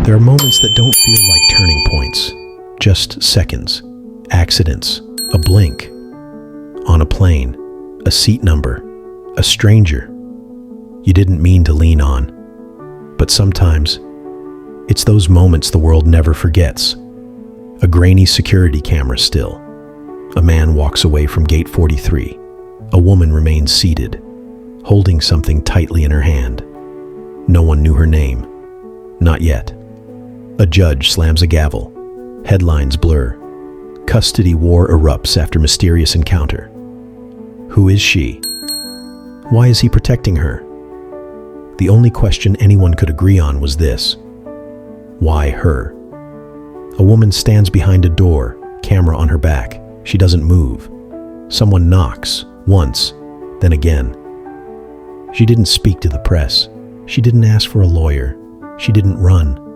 There are moments that don't feel like turning points, just seconds, accidents, a blink. On a plane, a seat number, a stranger you didn't mean to lean on. But sometimes, it's those moments the world never forgets. A grainy security camera still. A man walks away from gate 43. A woman remains seated, holding something tightly in her hand. No one knew her name. Not yet. A judge slams a gavel. Headlines blur. Custody war erupts after mysterious encounter. Who is she? Why is he protecting her? The only question anyone could agree on was this. Why her? A woman stands behind a door, camera on her back. She doesn't move. Someone knocks, once, then again. She didn't speak to the press. She didn't ask for a lawyer. She didn't run.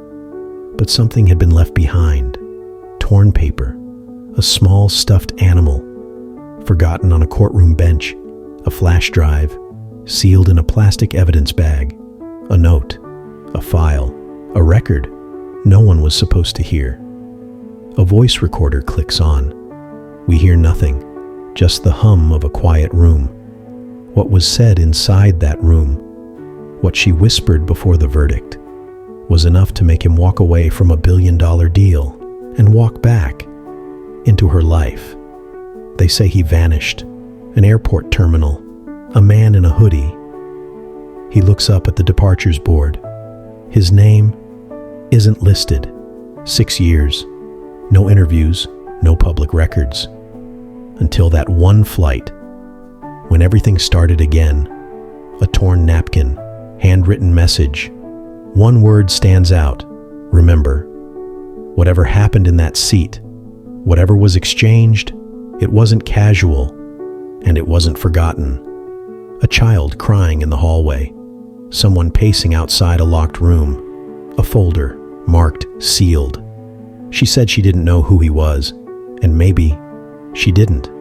But something had been left behind. Torn paper. A small stuffed animal. Forgotten on a courtroom bench. A flash drive. Sealed in a plastic evidence bag. A note. A file. A record. No one was supposed to hear. A voice recorder clicks on. We hear nothing, just the hum of a quiet room. What was said inside that room, what she whispered before the verdict, was enough to make him walk away from a billion-dollar deal and walk back into her life. They say he vanished, an airport terminal, a man in a hoodie. He looks up at the departures board. His name isn't listed. 6 years. No interviews, no public records. Until that one flight, when everything started again. A torn napkin, handwritten message. One word stands out. Remember. Whatever happened in that seat, whatever was exchanged, it wasn't casual, and it wasn't forgotten. A child crying in the hallway. Someone pacing outside a locked room. A folder, marked sealed. She said she didn't know who he was, and maybe she didn't.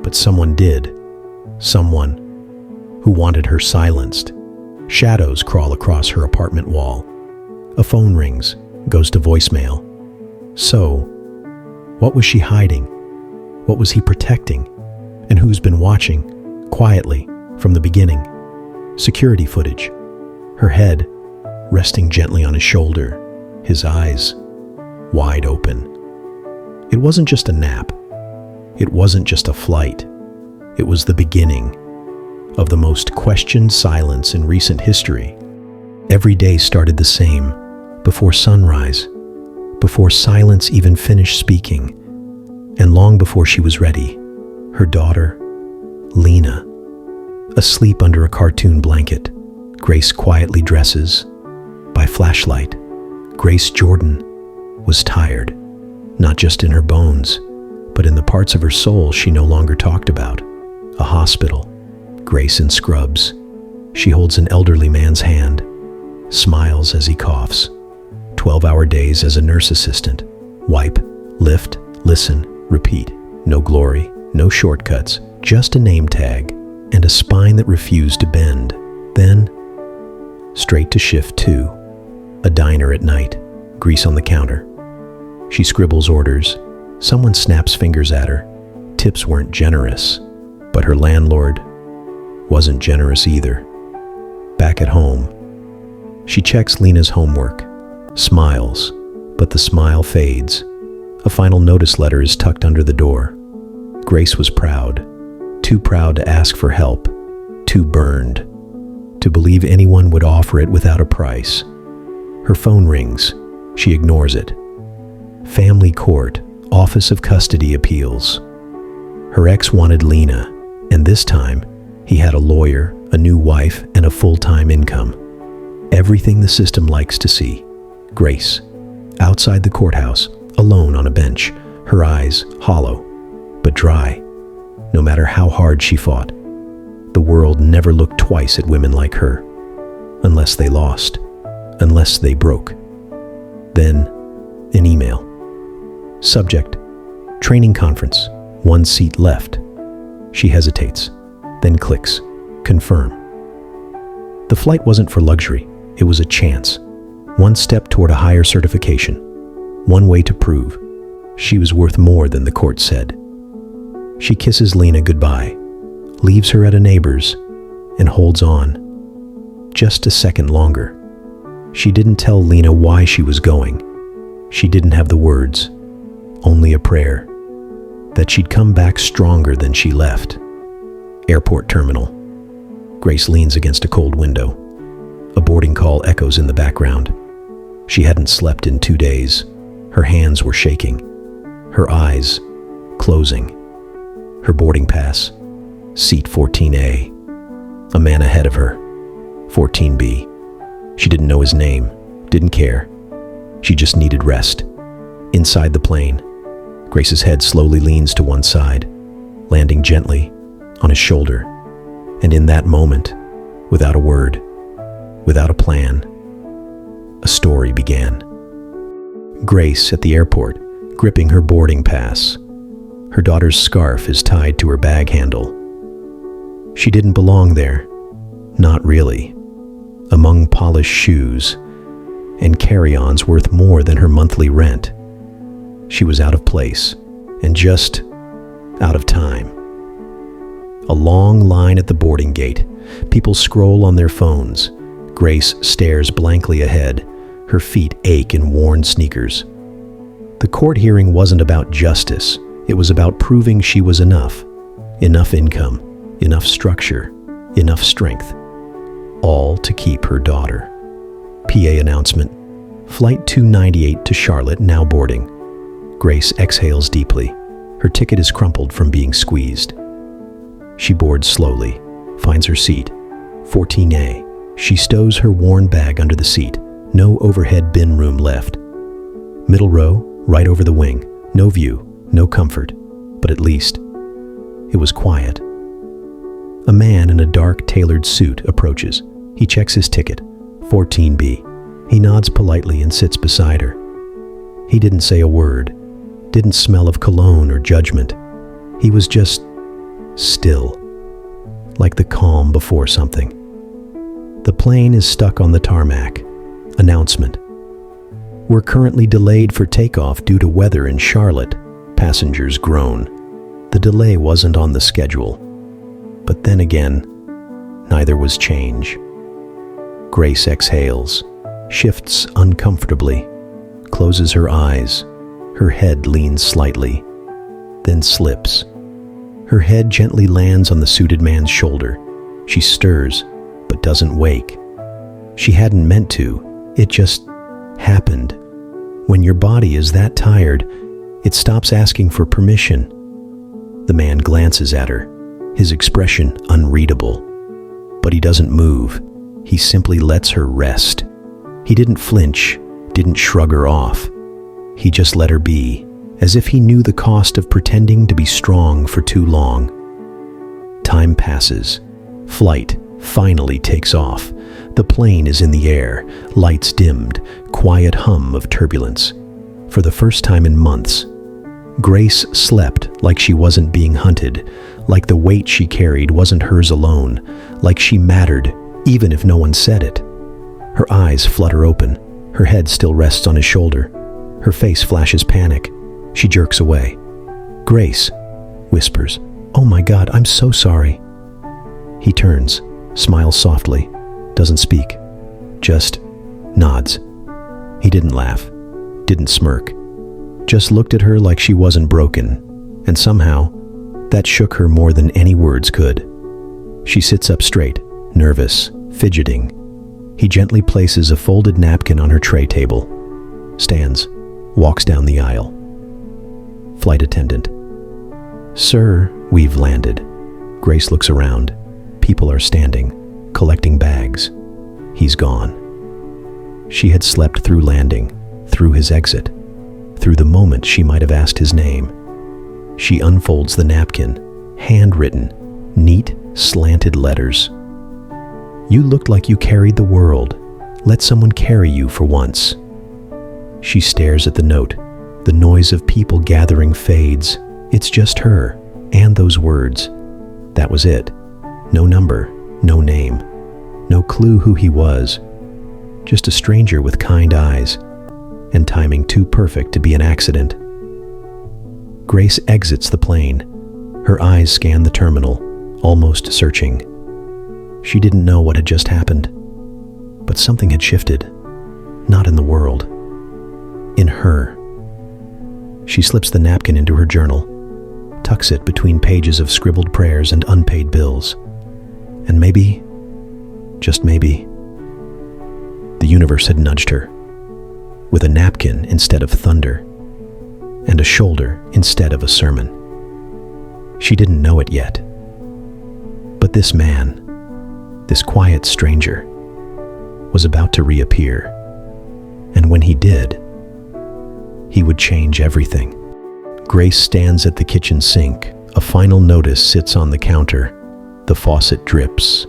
But someone did. Someone who wanted her silenced. Shadows crawl across her apartment wall. A phone rings, goes to voicemail. So, what was she hiding? What was he protecting? And who's been watching, quietly, from the beginning? Security footage. Her head resting gently on his shoulder. His eyes wide open. It wasn't just a nap. It wasn't just a flight. It was the beginning of the most questioned silence in recent history. Every day started the same, before sunrise, before silence even finished speaking, and long before she was ready. Her daughter, Lena, asleep under a cartoon blanket. Grace quietly dresses. By flashlight, Grace Jordan was tired, not just in her bones, but in the parts of her soul she no longer talked about. A hospital. Grace in scrubs. She holds an elderly man's hand, smiles as he coughs. 12-hour days as a nurse assistant. Wipe, lift, listen, repeat. No glory, no shortcuts, just a name tag and a spine that refused to bend. Then, straight to shift 2. A diner at night. Grease on the counter. She scribbles orders. Someone snaps fingers at her. Tips weren't generous, but her landlord wasn't generous either. Back at home, she checks Lena's homework, smiles, but the smile fades. A final notice letter is tucked under the door. Grace was proud, too proud to ask for help, too burned to believe anyone would offer it without a price. Her phone rings. She ignores it. Family court, Office of Custody Appeals. Her ex wanted Lena, and this time, he had a lawyer, a new wife, and a full-time income. Everything the system likes to see. Grace, outside the courthouse, alone on a bench, her eyes hollow, but dry. No matter how hard she fought, the world never looked twice at women like her. Unless they lost, unless they broke. Then, an email. Subject, training conference, 1 seat left. She hesitates, then clicks, confirm. The flight wasn't for luxury, it was a chance. One step toward a higher certification. One way to prove she was worth more than the court said. She kisses Lena goodbye, leaves her at a neighbor's, and holds on. Just a second longer. She didn't tell Lena why she was going. She didn't have the words, only a prayer that she'd come back stronger than she left. Airport terminal. Grace leans against a cold window. A boarding call echoes in the background. She hadn't slept in 2 days. Her hands were shaking. Her eyes closing. Her boarding pass. Seat 14A. A man ahead of her. 14B. She didn't know his name. Didn't care. She just needed rest. Inside the plane, Grace's head slowly leans to one side, landing gently on his shoulder. And in that moment, without a word, without a plan, a story began. Grace at the airport, gripping her boarding pass. Her daughter's scarf is tied to her bag handle. She didn't belong there. Not really. Among polished shoes and carry-ons worth more than her monthly rent. She was out of place and just out of time. A long line at the boarding gate. People scroll on their phones. Grace stares blankly ahead. Her feet ache in worn sneakers. The court hearing wasn't about justice. It was about proving she was enough. Enough income, enough structure, enough strength. All to keep her daughter. PA announcement. Flight 298 to Charlotte now boarding. Grace exhales deeply. Her ticket is crumpled from being squeezed. She boards slowly, finds her seat. 14A. She stows her worn bag under the seat. No overhead bin room left. Middle row, right over the wing. No view, no comfort, but at least it was quiet. A man in a dark tailored suit approaches. He checks his ticket. 14B. He nods politely and sits beside her. He didn't say a word, didn't smell of cologne or judgment. He was just still, like the calm before something. The plane is stuck on the tarmac. Announcement. We're currently delayed for takeoff due to weather in Charlotte. Passengers groan. The delay wasn't on the schedule. But then again, neither was change. Grace exhales, shifts uncomfortably, closes her eyes. Her head leans slightly, then slips. Her head gently lands on the suited man's shoulder. She stirs, but doesn't wake. She hadn't meant to. It just happened. When your body is that tired, it stops asking for permission. The man glances at her, his expression unreadable. But he doesn't move. He simply lets her rest. He didn't flinch, didn't shrug her off. He just let her be, as if he knew the cost of pretending to be strong for too long. Time passes. Flight finally takes off. The plane is in the air, lights dimmed, quiet hum of turbulence. For the first time in months, Grace slept like she wasn't being hunted, like the weight she carried wasn't hers alone, like she mattered, even if no one said it. Her eyes flutter open. Her head still rests on his shoulder. Her face flashes panic. She jerks away. Grace whispers, "Oh my God, I'm so sorry." He turns, smiles softly, doesn't speak, just nods. He didn't laugh, didn't smirk, just looked at her like she wasn't broken, and somehow that shook her more than any words could. She sits up straight, nervous, fidgeting. He gently places a folded napkin on her tray table, stands, walks down the aisle. Flight attendant. "Sir, we've landed." Grace looks around. People are standing, collecting bags. He's gone. She had slept through landing, through his exit, through the moment she might have asked his name. She unfolds the napkin, handwritten, neat, slanted letters. "You looked like you carried the world. Let someone carry you for once." She stares at the note. The noise of people gathering fades. It's just her, and those words. That was it. No number, no name, no clue who he was. just a stranger with kind eyes and timing too perfect to be an accident. Grace exits the plane. Her eyes scan the terminal, almost searching. She didn't know what had just happened, but something had shifted. Not in the world. In her. She slips the napkin into her journal, tucks it between pages of scribbled prayers and unpaid bills. And maybe, just maybe, the universe had nudged her, with a napkin instead of thunder, and a shoulder instead of a sermon. She didn't know it yet. But this man, this quiet stranger, was about to reappear. And when he did, he would change everything. Grace stands at the kitchen sink. A final notice sits on the counter. The faucet drips.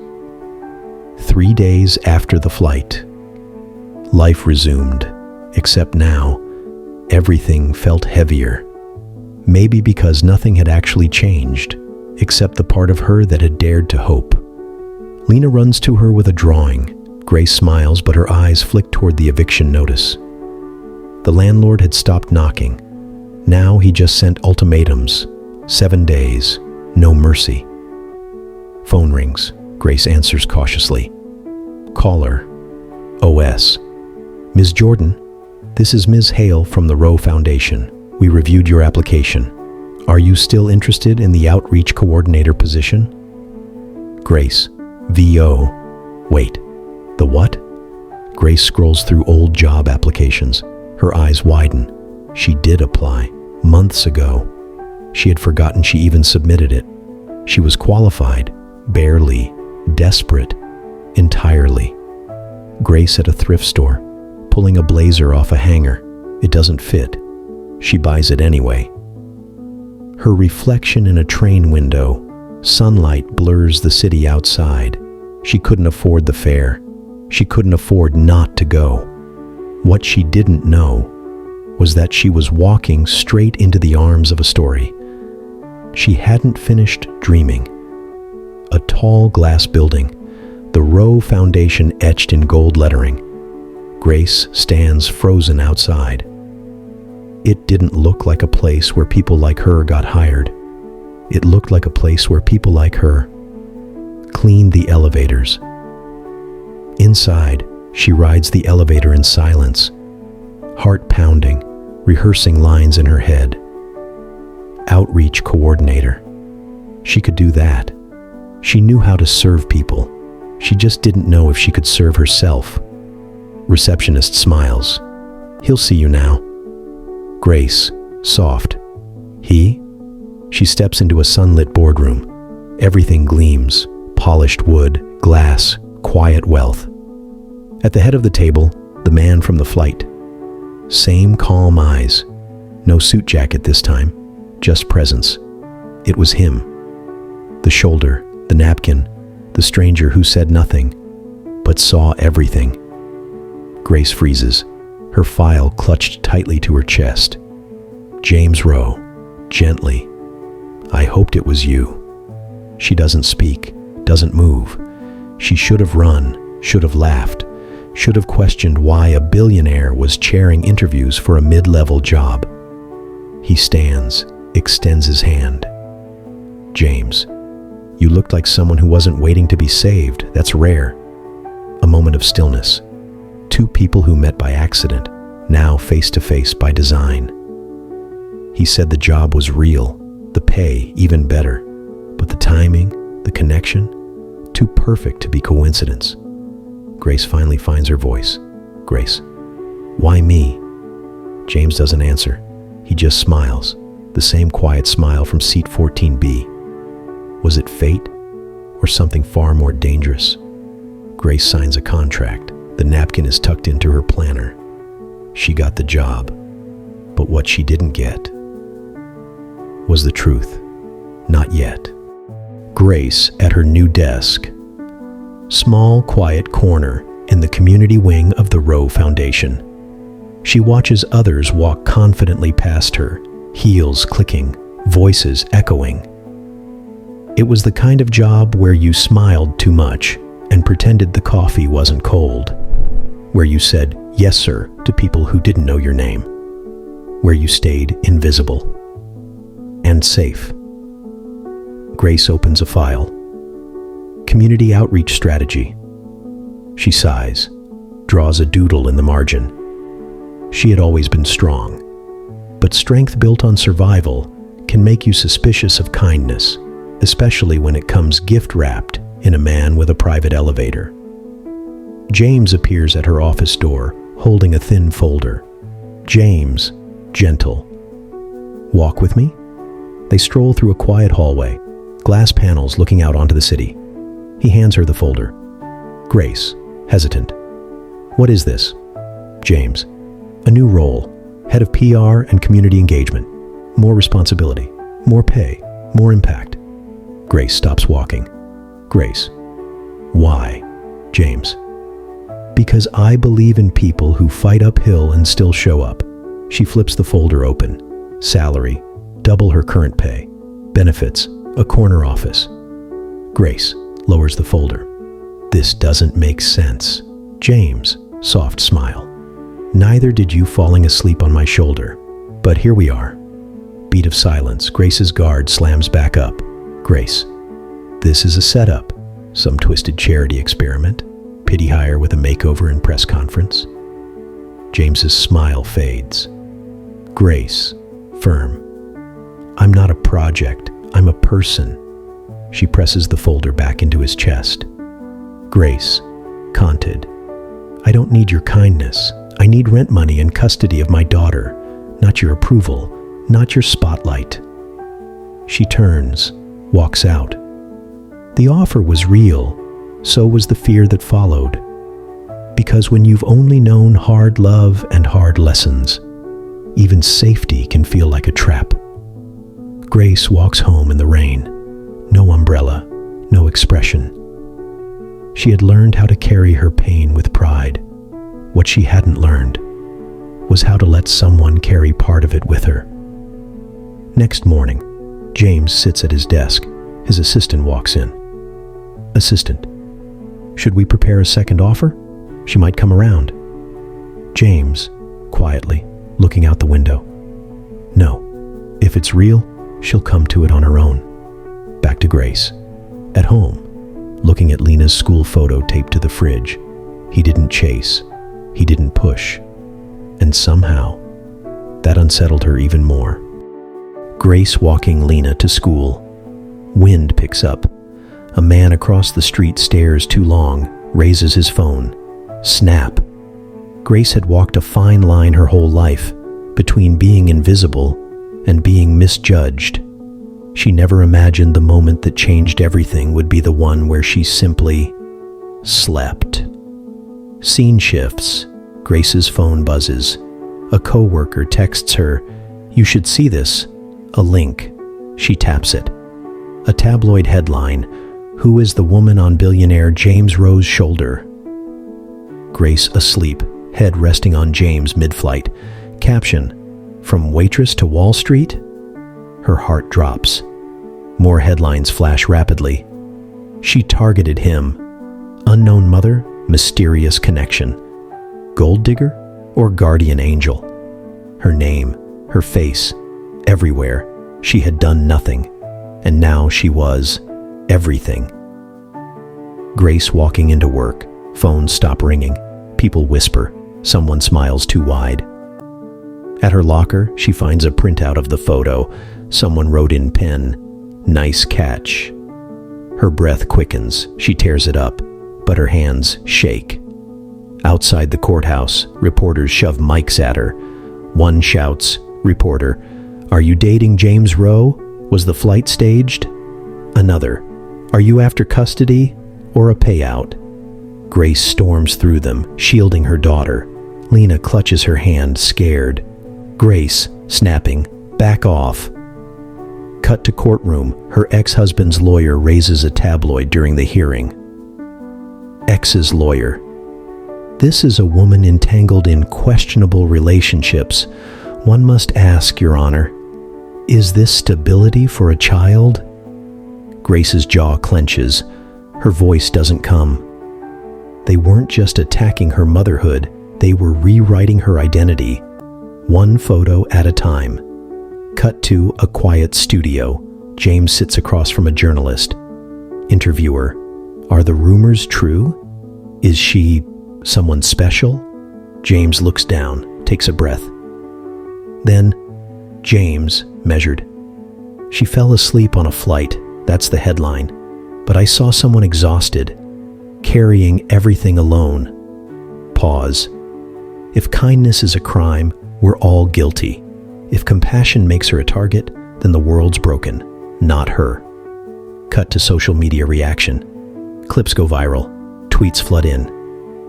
3 days after the flight, life resumed, except now, everything felt heavier. Maybe because nothing had actually changed, except the part of her that had dared to hope. Lena runs to her with a drawing. Grace smiles, but her eyes flick toward the eviction notice. The landlord had stopped knocking. Now he just sent ultimatums. 7 days, no mercy. Phone rings. Grace answers cautiously. Caller. OS. Ms. Jordan, this is Ms. Hale from the Rowe Foundation. We reviewed your application. Are you still interested in the outreach coordinator position? Grace. VO. Wait. The what? Grace scrolls through old job applications. Her eyes widen. She did apply, months ago. She had forgotten she even submitted it. She was qualified, barely, desperate, entirely. Grace at a thrift store, pulling a blazer off a hanger. It doesn't fit. She buys it anyway. Her reflection in a train window. Sunlight blurs the city outside. She couldn't afford the fare. She couldn't afford not to go. What she didn't know was that she was walking straight into the arms of a story. She hadn't finished dreaming. A tall glass building, the Rowe Foundation etched in gold lettering. Grace stands frozen outside. It didn't look like a place where people like her got hired. It looked like a place where people like her cleaned the elevators. Inside, she rides the elevator in silence, heart pounding, rehearsing lines in her head. Outreach coordinator. She could do that. She knew how to serve people. She just didn't know if she could serve herself. Receptionist smiles. He'll see you now. Grace, soft. He? She steps into a sunlit boardroom. Everything gleams. Polished wood, glass, quiet wealth. At the head of the table, the man from the flight. Same calm eyes. No suit jacket this time, just presence. It was him. The shoulder, the napkin, the stranger who said nothing, but saw everything. Grace freezes, her file clutched tightly to her chest. James Rowe, gently. I hoped it was you. She doesn't speak, doesn't move. She should have run, should have laughed, should have questioned why a billionaire was chairing interviews for a mid-level job. He stands, extends his hand. James, you looked like someone who wasn't waiting to be saved. That's rare. A moment of stillness. Two people who met by accident, now face to face by design. He said the job was real, the pay even better, but the timing, the connection, too perfect to be coincidence. Grace finally finds her voice. Grace, why me? James doesn't answer. He just smiles, the same quiet smile from seat 14B. Was it fate or something far more dangerous? Grace signs a contract. The napkin is tucked into her planner. She got the job, but what she didn't get was the truth. Not yet. Grace at her new desk. Small, quiet corner in the community wing of the Rowe Foundation. She watches others walk confidently past her, heels clicking, voices echoing. It was the kind of job where you smiled too much and pretended the coffee wasn't cold. where you said yes, sir, to people who didn't know your name, where you stayed invisible and safe. Grace opens a file. Community outreach strategy. She sighs, draws a doodle in the margin. She had always been strong, but strength built on survival can make you suspicious of kindness, especially when it comes gift-wrapped in a man with a private elevator. James appears at her office door, holding a thin folder. James, gentle. Walk with me? They stroll through a quiet hallway, glass panels looking out onto the city. He hands her the folder. Grace, hesitant. What is this? James, a new role, head of PR and community engagement. More responsibility, more pay, more impact. Grace stops walking. Grace, why? James, because I believe in people who fight uphill and still show up. She flips the folder open. Salary, double her current pay. Benefits, a corner office. Grace lowers the folder. This doesn't make sense. James, soft smile. Neither did you falling asleep on my shoulder. But here we are. Beat of silence. Grace's guard slams back up. Grace, this is a setup. Some twisted charity experiment. Pity hire with a makeover and press conference. James's smile fades. Grace, firm. I'm not a project. I'm a person. She presses the folder back into his chest. Grace, conted. I don't need your kindness. I need rent money and custody of my daughter, not your approval, not your spotlight. She turns, walks out. The offer was real, so was the fear that followed. Because when you've only known hard love and hard lessons, even safety can feel like a trap. Grace walks home in the rain. No umbrella, no expression. She had learned how to carry her pain with pride. What she hadn't learned was how to let someone carry part of it with her. Next morning, James sits at his desk. His assistant walks in. Assistant, should we prepare a second offer? She might come around. James, quietly, looking out the window. No, if it's real, she'll come to it on her own. Back to Grace. At home, looking at Lena's school photo taped to the fridge. He didn't chase. He didn't push. And somehow, that unsettled her even more. Grace walking Lena to school. Wind picks up. A man across the street stares too long, raises his phone. Snap. Grace had walked a fine line her whole life between being invisible and being misjudged. She never imagined the moment that changed everything would be the one where she simply slept. Scene shifts. Grace's phone buzzes. A coworker texts her, "You should see this." A link. She taps it. A tabloid headline, "Who is the woman on Billionaire James Rowe's shoulder?" Grace asleep, head resting on James mid-flight. Caption, "From waitress to Wall Street?" Her heart drops. More headlines flash rapidly. She targeted him. Unknown mother, mysterious connection. Gold digger or guardian angel? Her name, her face, everywhere. She had done nothing, and now she was everything. Grace walking into work. Phones stop ringing. People whisper. Someone smiles too wide. At her locker, she finds a printout of the photo. Someone wrote in pen, "Nice catch." Her breath quickens. She tears it up, but her hands shake. Outside the courthouse, reporters shove mics at her. One shouts, "Reporter, are you dating James Rowe? Was the flight staged?" Another, "Are you after custody or a payout?" Grace storms through them, shielding her daughter. Lena clutches her hand, scared. Grace, snapping, "Back off." Cut to courtroom. Her ex-husband's lawyer raises a tabloid during the hearing. Ex's lawyer. This is a woman entangled in questionable relationships. One must ask, Your Honor, is this stability for a child? Grace's jaw clenches. Her voice doesn't come. They weren't just attacking her motherhood, they were rewriting her identity, one photo at a time. Cut to a quiet studio. James sits across from a journalist. Interviewer: "Are the rumors true? Is she someone special?" James looks down, takes a breath. Then, James measured. "She fell asleep on a flight, that's the headline. But I saw someone exhausted, carrying everything alone." Pause. If kindness is a crime, we're all guilty. If compassion makes her a target, then the world's broken, not her. Cut to social media reaction. Clips go viral. Tweets flood in.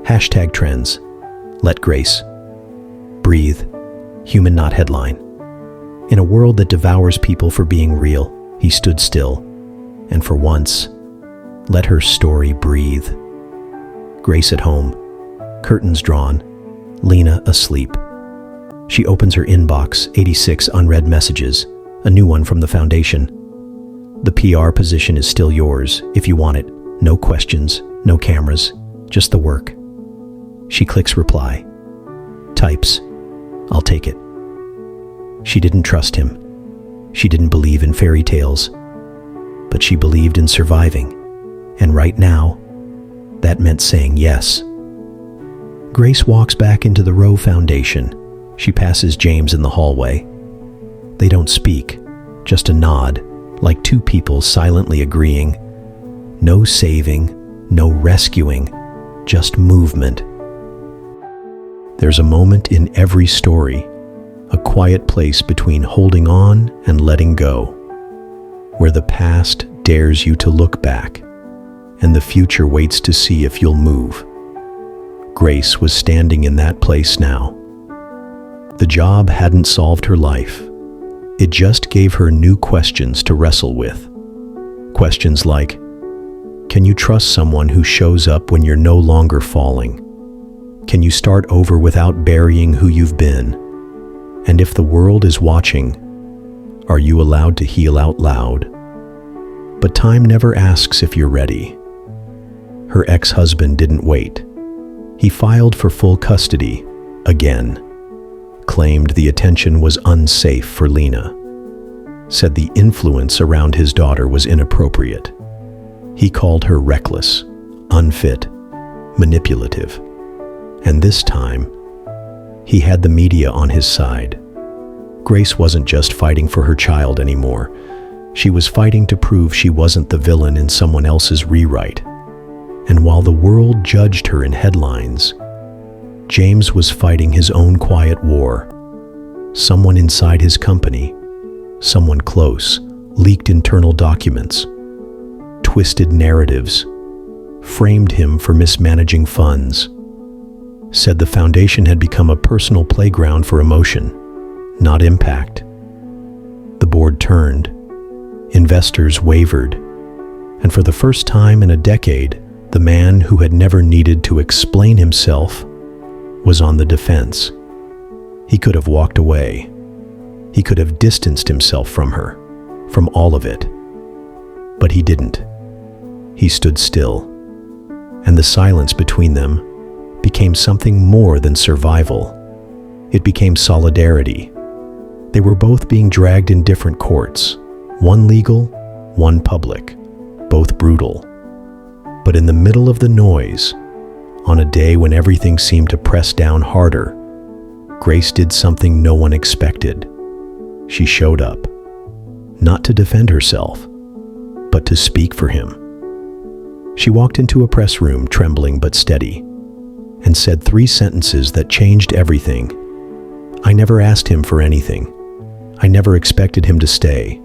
Hashtag trends. Let Grace breathe. Human, not headline. In a world that devours people for being real, he stood still, and for once, let her story breathe. Grace at home. Curtains drawn. Lena asleep. She opens her inbox, 86 unread messages, a new one from the foundation. "The PR position is still yours, if you want it. No questions, no cameras, just the work." She clicks reply. Types, "I'll take it." She didn't trust him. She didn't believe in fairy tales. But she believed in surviving. And right now, that meant saying yes. Grace walks back into the Rowe Foundation. She passes James in the hallway. They don't speak, just a nod, like two people silently agreeing. No saving, no rescuing, just movement. There's a moment in every story, a quiet place between holding on and letting go, where the past dares you to look back, and the future waits to see if you'll move. Grace was standing in that place now. The job hadn't solved her life. It just gave her new questions to wrestle with. Questions like, can you trust someone who shows up when you're no longer falling? Can you start over without burying who you've been? And if the world is watching, are you allowed to heal out loud? But time never asks if you're ready. Her ex-husband didn't wait. He filed for full custody, again. Claimed the attention was unsafe for Lena. Said the influence around his daughter was inappropriate. He called her reckless, unfit, manipulative. And this time, he had the media on his side. Grace wasn't just fighting for her child anymore. She was fighting to prove she wasn't the villain in someone else's rewrite. And while the world judged her in headlines, James was fighting his own quiet war. Someone inside his company, someone close, leaked internal documents, twisted narratives, framed him for mismanaging funds, said the foundation had become a personal playground for emotion, not impact. The board turned, investors wavered, and for the first time in a decade, the man who had never needed to explain himself was on the defense. He could have walked away. He could have distanced himself from her, from all of it. But he didn't. He stood still, and the silence between them became something more than survival. It became solidarity. They were both being dragged in different courts, one legal, one public, both brutal. But in the middle of the noise, on a day when everything seemed to press down harder, Grace did something no one expected. She showed up, not to defend herself, but to speak for him. She walked into a press room, trembling but steady, and said 3 sentences that changed everything. "I never asked him for anything. I never expected him to stay.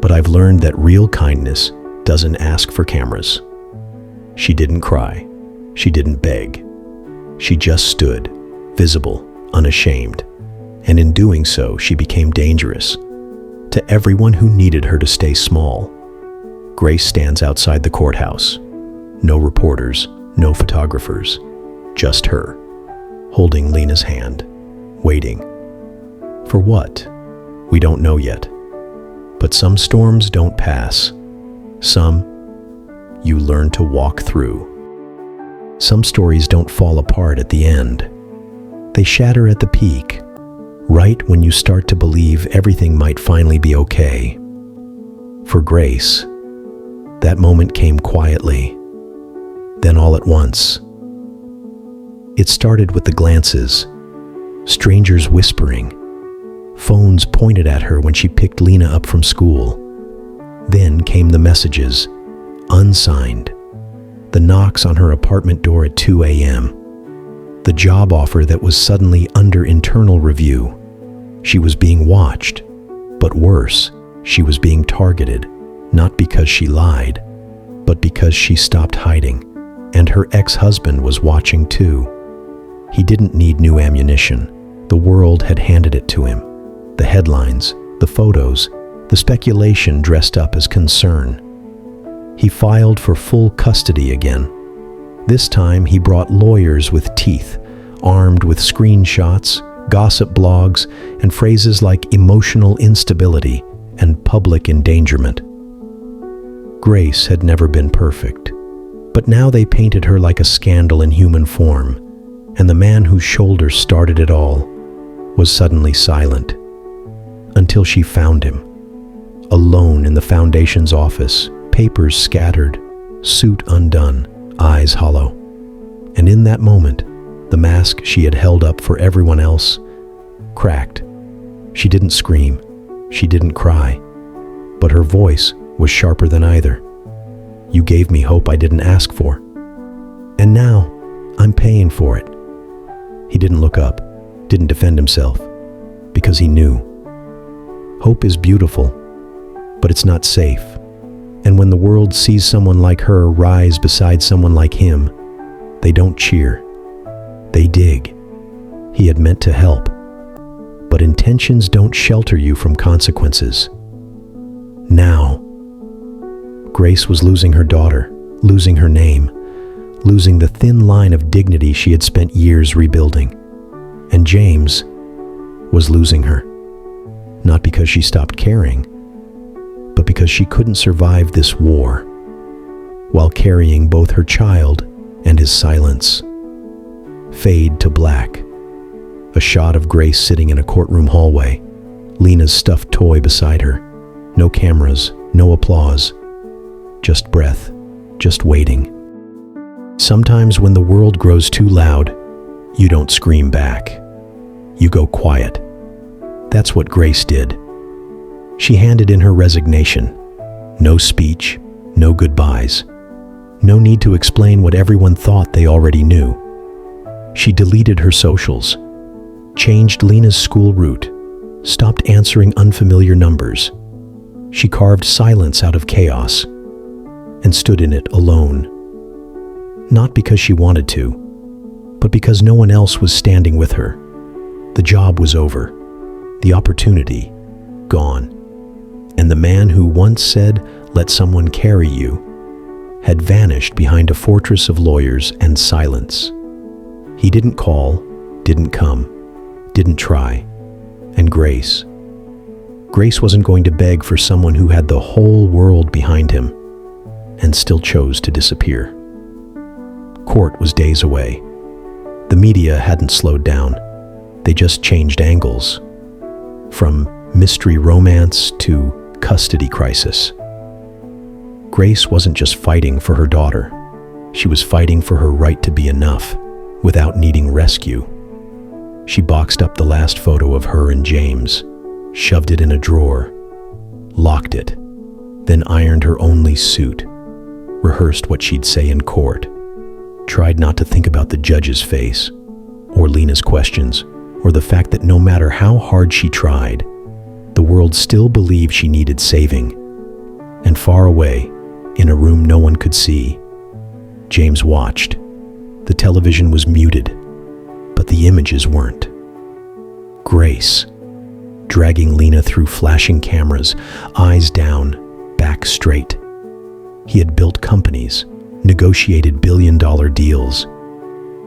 But I've learned that real kindness doesn't ask for cameras." She didn't cry. She didn't beg. She just stood, visible, unashamed. And in doing so, she became dangerous to everyone who needed her to stay small. Grace stands outside the courthouse. No reporters, no photographers, just her, holding Lena's hand, waiting. For what? We don't know yet. But some storms don't pass. Some, you learn to walk through. Some stories don't fall apart at the end. They shatter at the peak, right when you start to believe everything might finally be okay. For Grace, that moment came quietly, then all at once. It started with the glances, strangers whispering, phones pointed at her when she picked Lena up from school. Then came the messages, unsigned, the knocks on her apartment door at 2 a.m., the job offer that was suddenly under internal review. She was being watched, but worse, she was being targeted, not because she lied, but because she stopped hiding, and her ex-husband was watching too. He didn't need new ammunition. The world had handed it to him. The headlines, the photos, the speculation dressed up as concern. He filed for full custody again. This time he brought lawyers with teeth, armed with screenshots, gossip blogs, and phrases like emotional instability and public endangerment. Grace had never been perfect, but now they painted her like a scandal in human form, and the man whose shoulders started it all was suddenly silent, until she found him, alone in the foundation's office, papers scattered, suit undone, eyes hollow. And in that moment, the mask she had held up for everyone else cracked. She didn't scream, she didn't cry, but her voice was sharper than either. You gave me hope I didn't ask for, and now I'm paying for it. He didn't look up, didn't defend himself, because he knew. Hope is beautiful, but it's not safe. And when the world sees someone like her rise beside someone like him, they don't cheer. They dig. He had meant to help. But intentions don't shelter you from consequences. Now, Grace was losing her daughter, losing her name, losing the thin line of dignity she had spent years rebuilding. And James was losing her. Not because she stopped caring, but because she couldn't survive this war while carrying both her child and his silence. Fade to black. A shot of Grace sitting in a courtroom hallway, Lena's stuffed toy beside her. No cameras, no applause. Just breath, just waiting. Sometimes when the world grows too loud, you don't scream back. You go quiet. That's what Grace did. She handed in her resignation. No speech, no goodbyes. No need to explain what everyone thought they already knew. She deleted her socials, changed Lena's school route, stopped answering unfamiliar numbers. She carved silence out of chaos and stood in it alone. Not because she wanted to, but because no one else was standing with her. The job was over, the opportunity gone. And the man who once said, "Let someone carry you," had vanished behind a fortress of lawyers and silence. He didn't call, didn't come, didn't try. And Grace wasn't going to beg for someone who had the whole world behind him and still chose to disappear. Court was days away. The media hadn't slowed down. They just changed angles. From mystery romance to custody crisis. Grace wasn't just fighting for her daughter. She was fighting for her right to be enough without needing rescue. She boxed up the last photo of her and James, shoved it in a drawer, locked it, then ironed her only suit, rehearsed what she'd say in court, tried not to think about the judge's face, or Lena's questions, or the fact that no matter how hard she tried, the world still believed she needed saving. And far away, in a room no one could see, James watched. The television was muted, but the images weren't. Grace, dragging Lena through flashing cameras, eyes down, back straight. He had built companies, negotiated billion-dollar deals.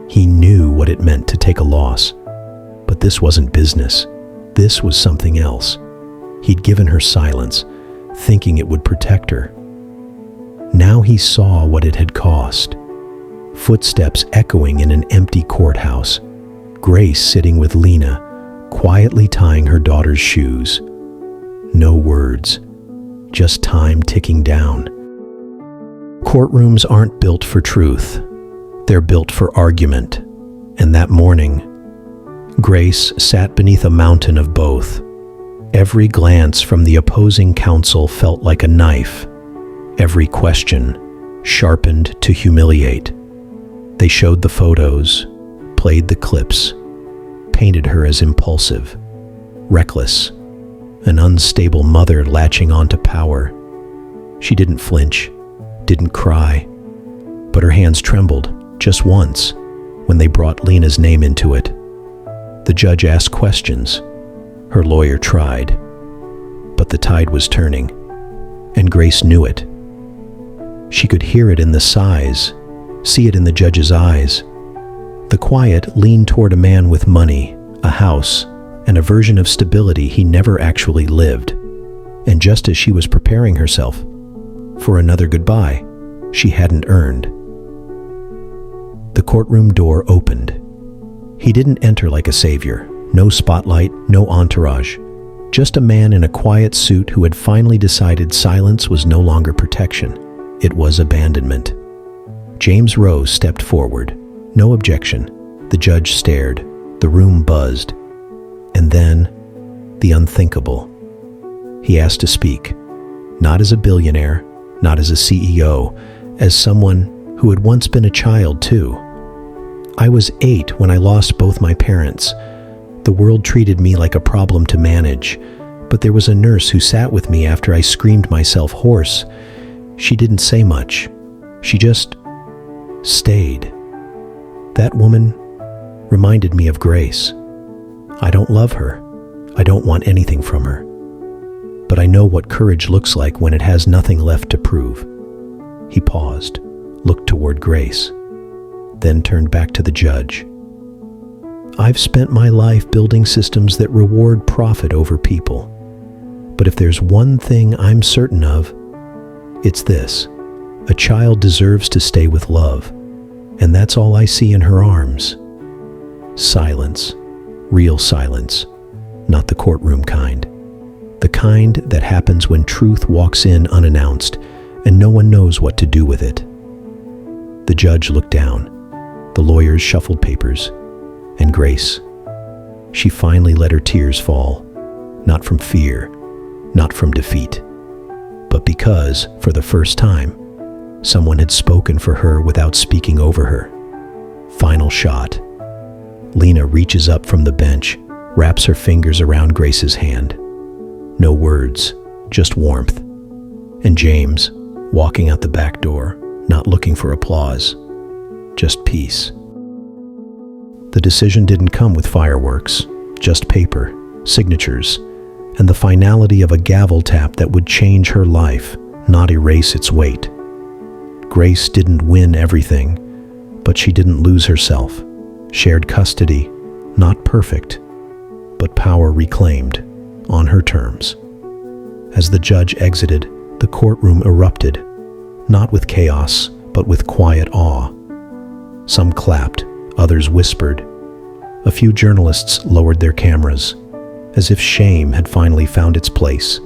He knew what it meant to take a loss. But this wasn't business. This was something else. He'd given her silence, thinking it would protect her. Now he saw what it had cost. Footsteps echoing in an empty courthouse. Grace sitting with Lena, quietly tying her daughter's shoes. No words, just time ticking down. Courtrooms aren't built for truth. They're built for argument. And that morning, Grace sat beneath a mountain of both. Every glance from the opposing counsel felt like a knife. Every question sharpened to humiliate. They showed the photos, played the clips, painted her as impulsive, reckless, an unstable mother latching onto power. She didn't flinch, didn't cry, but her hands trembled just once when they brought Lena's name into it. The judge asked questions. Her lawyer tried, but the tide was turning, and Grace knew it. She could hear it in the sighs, see it in the judge's eyes. The quiet leaned toward a man with money, a house, and a version of stability he never actually lived. And just as she was preparing herself for another goodbye she hadn't earned, the courtroom door opened. He didn't enter like a savior. No spotlight, no entourage. Just a man in a quiet suit who had finally decided silence was no longer protection. It was abandonment. James Rose stepped forward. No objection. The judge stared. The room buzzed. And then, the unthinkable. He asked to speak. Not as a billionaire, not as a CEO, as someone who had once been a child too. I was 8 when I lost both my parents. The world treated me like a problem to manage, but there was a nurse who sat with me after I screamed myself hoarse. She didn't say much. She just stayed. That woman reminded me of Grace. I don't love her. I don't want anything from her. But I know what courage looks like when it has nothing left to prove. He paused, looked toward Grace, then turned back to the judge. I've spent my life building systems that reward profit over people. But if there's one thing I'm certain of, it's this. A child deserves to stay with love. And that's all I see in her arms. Silence. Real silence. Not the courtroom kind. The kind that happens when truth walks in unannounced and no one knows what to do with it. The judge looked down. The lawyers shuffled papers. And Grace, she finally let her tears fall, not from fear, not from defeat, but because, for the first time, someone had spoken for her without speaking over her. Final shot. Lena reaches up from the bench, wraps her fingers around Grace's hand. No words, just warmth. And James, walking out the back door, not looking for applause, just peace. The decision didn't come with fireworks, just paper, signatures, and the finality of a gavel tap that would change her life, not erase its weight. Grace didn't win everything, but she didn't lose herself. Shared custody, not perfect, but power reclaimed, on her terms. As the judge exited, the courtroom erupted, not with chaos, but with quiet awe. Some clapped, others whispered. A few journalists lowered their cameras, as if shame had finally found its place.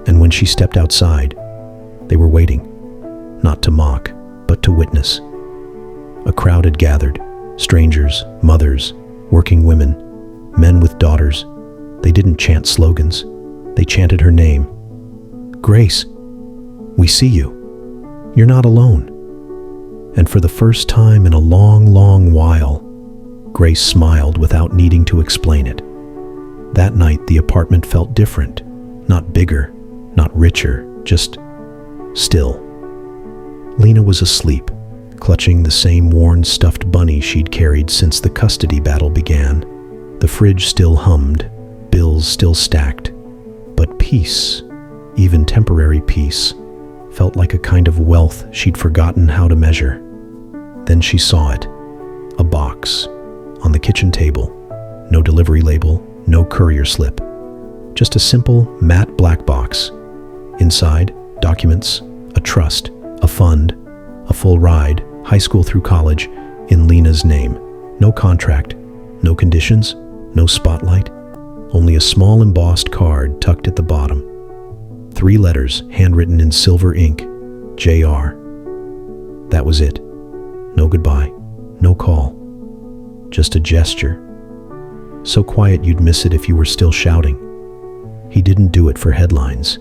And when she stepped outside, they were waiting, not to mock, but to witness. A crowd had gathered, strangers, mothers, working women, men with daughters. They didn't chant slogans. They chanted her name. Grace, we see you. You're not alone. And for the first time in a long, long while, Grace smiled without needing to explain it. That night, the apartment felt different, not bigger, not richer, just still. Lena was asleep, clutching the same worn stuffed bunny she'd carried since the custody battle began. The fridge still hummed, bills still stacked, but peace, even temporary peace, felt like a kind of wealth she'd forgotten how to measure. Then she saw it, a box, on the kitchen table. No delivery label, no courier slip. Just a simple, matte black box. Inside, documents, a trust, a fund, a full ride, high school through college, in Lena's name. No contract, no conditions, no spotlight, only a small embossed card tucked at the bottom. 3 letters handwritten in silver ink, JR. That was it. No goodbye, no call, just a gesture. So quiet you'd miss it if you were still shouting. He didn't do it for headlines.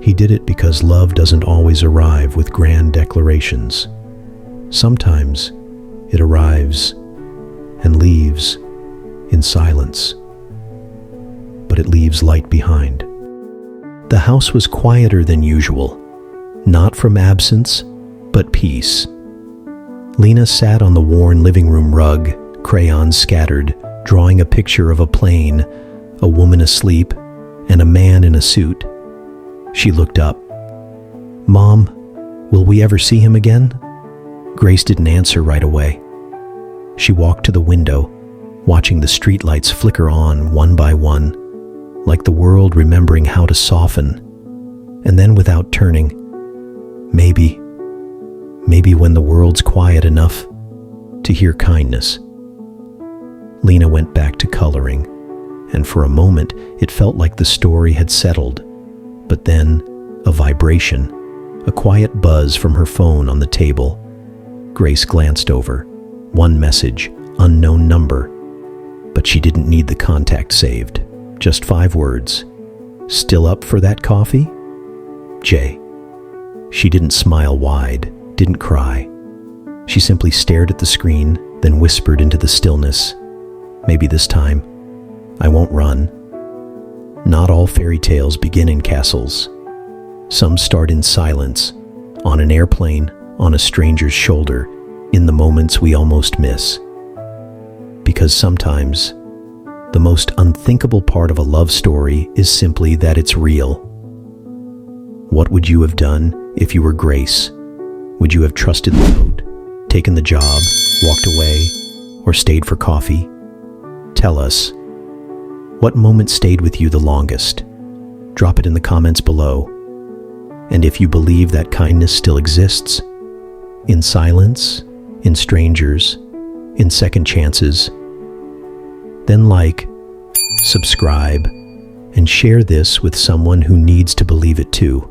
He did it because love doesn't always arrive with grand declarations. Sometimes it arrives and leaves in silence. But it leaves light behind. The house was quieter than usual, not from absence, but peace. Lena sat on the worn living room rug, crayons scattered, drawing a picture of a plane, a woman asleep, and a man in a suit. She looked up. "Mom, will we ever see him again?" Grace didn't answer right away. She walked to the window, watching the streetlights flicker on one by one, like the world remembering how to soften. And then without turning, maybe when the world's quiet enough to hear kindness. Lena went back to coloring, and for a moment it felt like the story had settled. But then, a vibration, a quiet buzz from her phone on the table. Grace glanced over. One message, unknown number. But she didn't need the contact saved. Just 5 words. "Still up for that coffee? Jay." She didn't smile wide, didn't cry. She simply stared at the screen, then whispered into the stillness, "Maybe this time, I won't run." Not all fairy tales begin in castles. Some start in silence, on an airplane, on a stranger's shoulder, in the moments we almost miss. Because sometimes, the most unthinkable part of a love story is simply that it's real. What would you have done if you were Grace? Would you have trusted the note, taken the job, walked away, or stayed for coffee? Tell us. What moment stayed with you the longest? Drop it in the comments below. And if you believe that kindness still exists, in silence, in strangers, in second chances, then like, subscribe, and share this with someone who needs to believe it too.